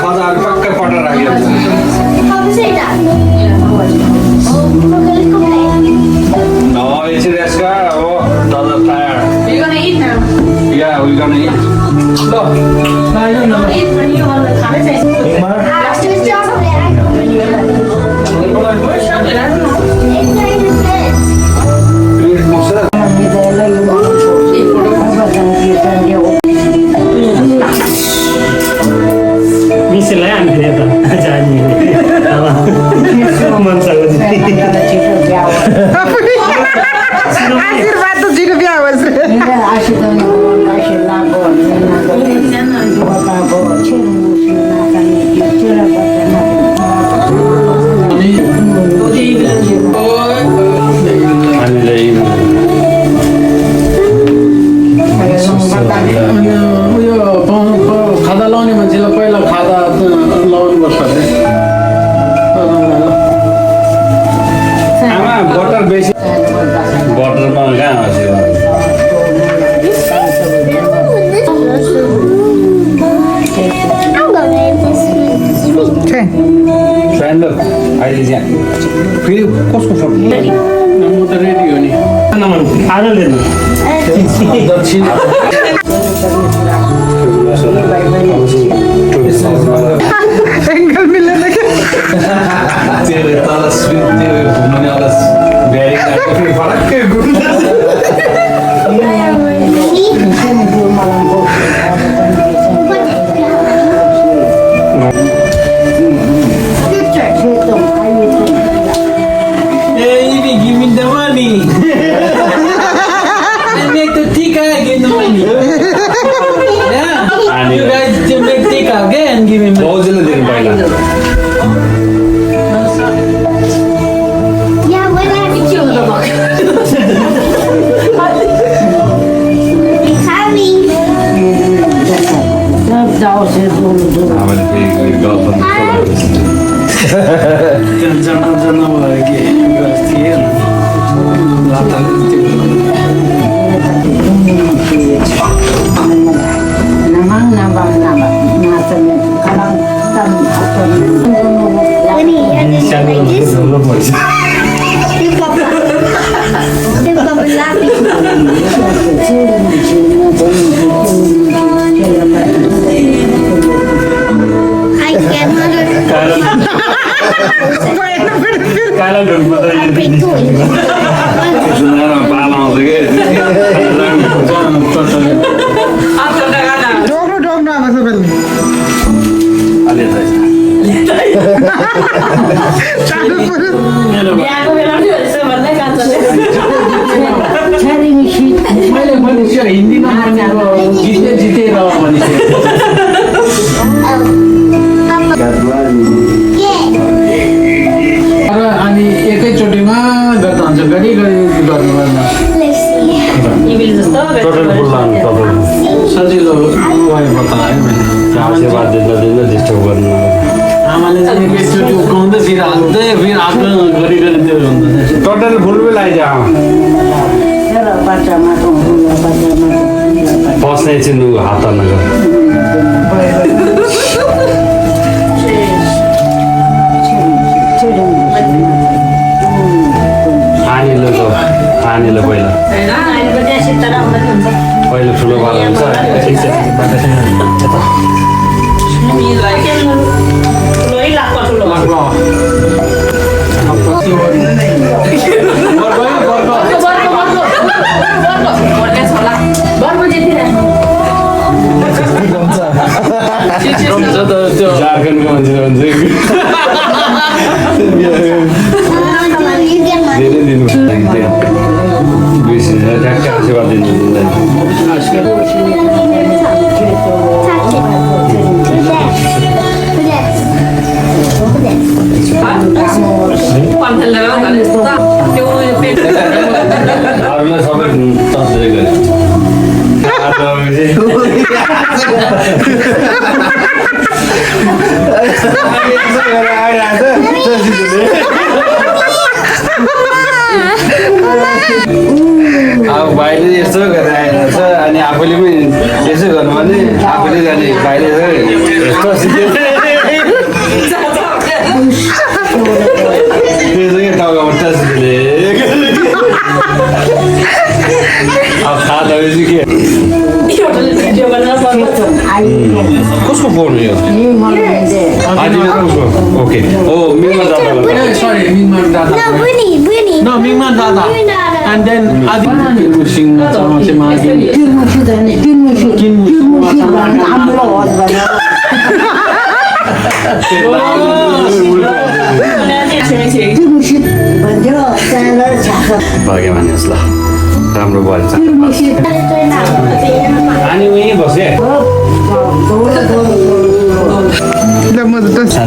खजाहरू पक्कै पटेर राखेको छ। यसरी यसका अब दादा टायर या we're gonna eat. ल आशीर्वाद त छिटो बिहा होस् खादा लाउने मान्छेलाई पहिला खादा लाउनु पर्छ अरे आमा बटर बेसी बटरमा कहाँ हाँस्यो फ्रेन्डल अहिले चाहिँ फेरि कसको फोन म त रेडी हो नि दक्षिण एङ्गल मिलेन क्या त्यो तल स्विट त्यो घुम्नेवाला भ्यारी काटेको फेरि फरक्कै घुम्नु give me the money. I make the tikka, give the money. Yeah. You guys just make tikka again, give me money. बहुतजले दिनु पहिला आमाले फेरि गर्लफ्रेन्ड जाना भयो कि गर्थेँ डोक्नु आमा सबैले मैले हिन्दीमा जितेर अनि एकैचोटिमा गर्दा हुन्छ गरी गर्नु सजिलो भयो त आमाले चाहिँ एकैचोटि उठाउँदै फेरि हाल्दै फेरि आफ्नो गरी त्यो हुन्छ टोटल फुल भी लाइजा बस्ने चाहिँ लु हात नगर आनीले पहिला पहिला ठुलो बाल हुन्छ झारखण्डको मान्छे हुन्छ धेरै दिनु बेसी ट्याक्कै आशीर्वाद दिनु अरूलाई सबै तस्दै गरे अब भाइले यस्तो गरेर आइरहेछ अनि आफूले पनि कसको फोन यो ओके ओ मेरो Sorry, Mingman Dada. No, Mingman Dada. And then Adi Mushing भाग्य मानिस ल राम्रो भएछ अनि उही बसे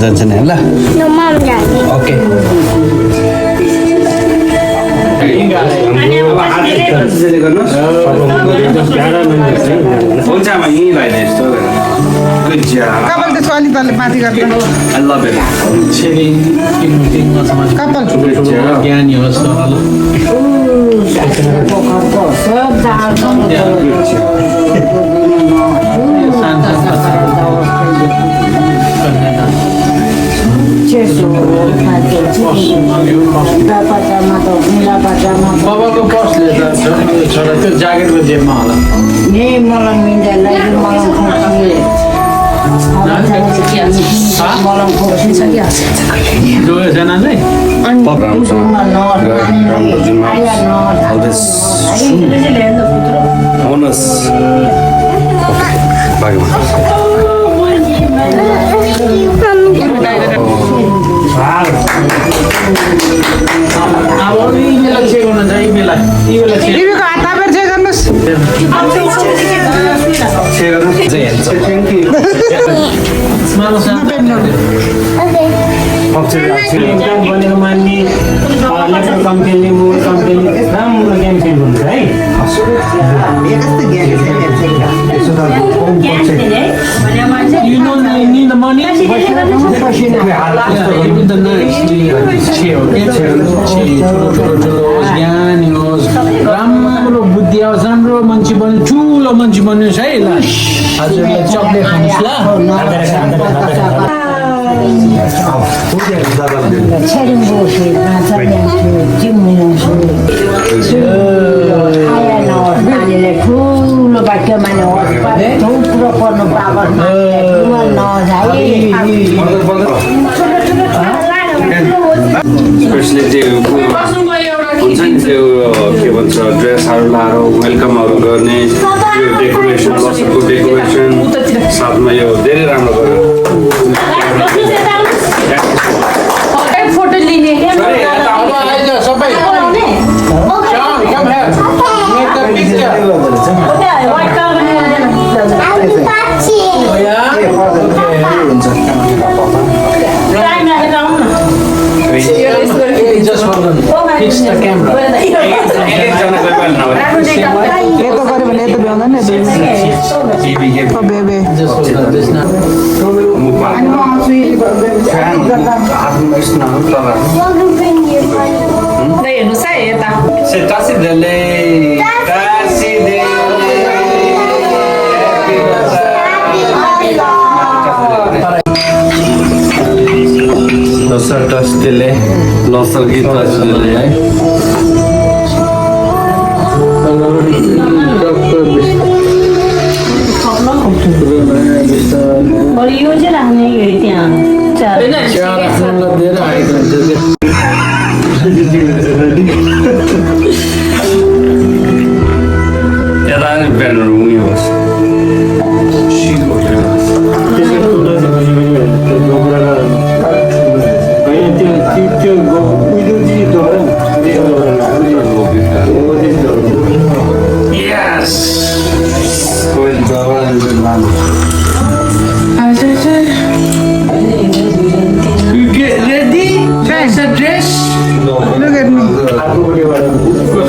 जान्छ नि ल ओके हुन्छ आमा यहीँ लगाइदिए यस्तो गुड जब कपाल त्यसको अलिक तल माथि गर्दैन आई लभ इट कपाल ज्ञानी होस् न बाबाको पर्सले त छोरा त्यो ज्याकेटको जेबमा होला दुवैजना चाहिँ अब यी बेला चेक गर्नु छ यी बेला चेक टिभीको हात थापेर चाहिँ गर्नुहोस् बनेको मान्ने ल्यापटप कम्पनी मोबाइल कम्पनी राम्रो गेम खेल हुन्छ है You know you need the money? Yeah, even the nice ज्ञानी होस् राम्रो बुद्धि आओस् राम्रो मान्छे बन्यो ठुलो मान्छे बन्योस् है ल हजुरले चक्लेट खानुहोस् ठुलो वाक्य माने ठुलो पर्नु स्पेसली त्यो हुन्छ नि त्यो के भन्छ ड्रेसहरू लाएर वेलकमहरू गर्ने त्यो डेकोरेसन लसनको डेकोरेसन साथमा यो धेरै राम्रो गर्यो फोटो लिने सबै Just hold on. Fix the camera. यता गऱ्यो भने यता भ्याउँदैन बेबे Just hold on. This now. हेर्नुहोस् है यता लोसर टस्टेले लोसर गीत टस्टेले है यो चाहिँ राख्ने त्यहाँ चिया राख्नुलाई धेरै आएको हुन्छ यता ब्यानर उयो होस् Yes! Look at me.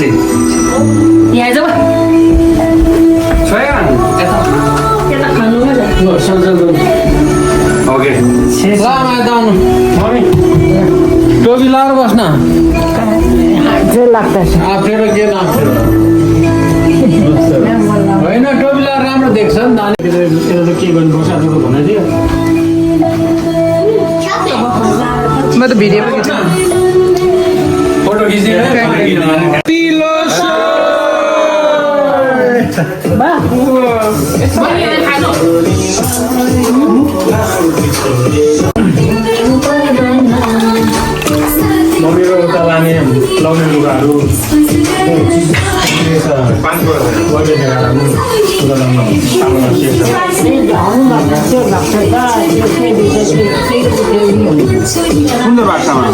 Ashley. यहाँ जाऊ Soyan. यता खानु मजा ल सँगसँगै Okay. ल माइत आउनु टोपी लाएर बस्न जो लाग्दछ आफेर के नआफेर होइन टोपी लाएर राम्रो देख्छ नि नानी यता त के गर्नु बसाएको भनेर दियो म त भिडियो पनि खिच्छु। फोटो खिचिदिनु पिलो मम्मीको उता लाने लाउने लुगाहरू कुन भाषामा?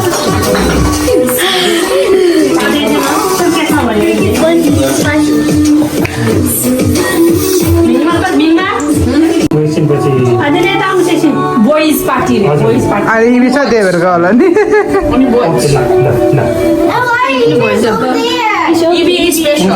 बोइज पार्टी रे बोइज पार्टी अहिले इङ्ग्लिस छ त्यही भएर होला नि। इबी स्पेशल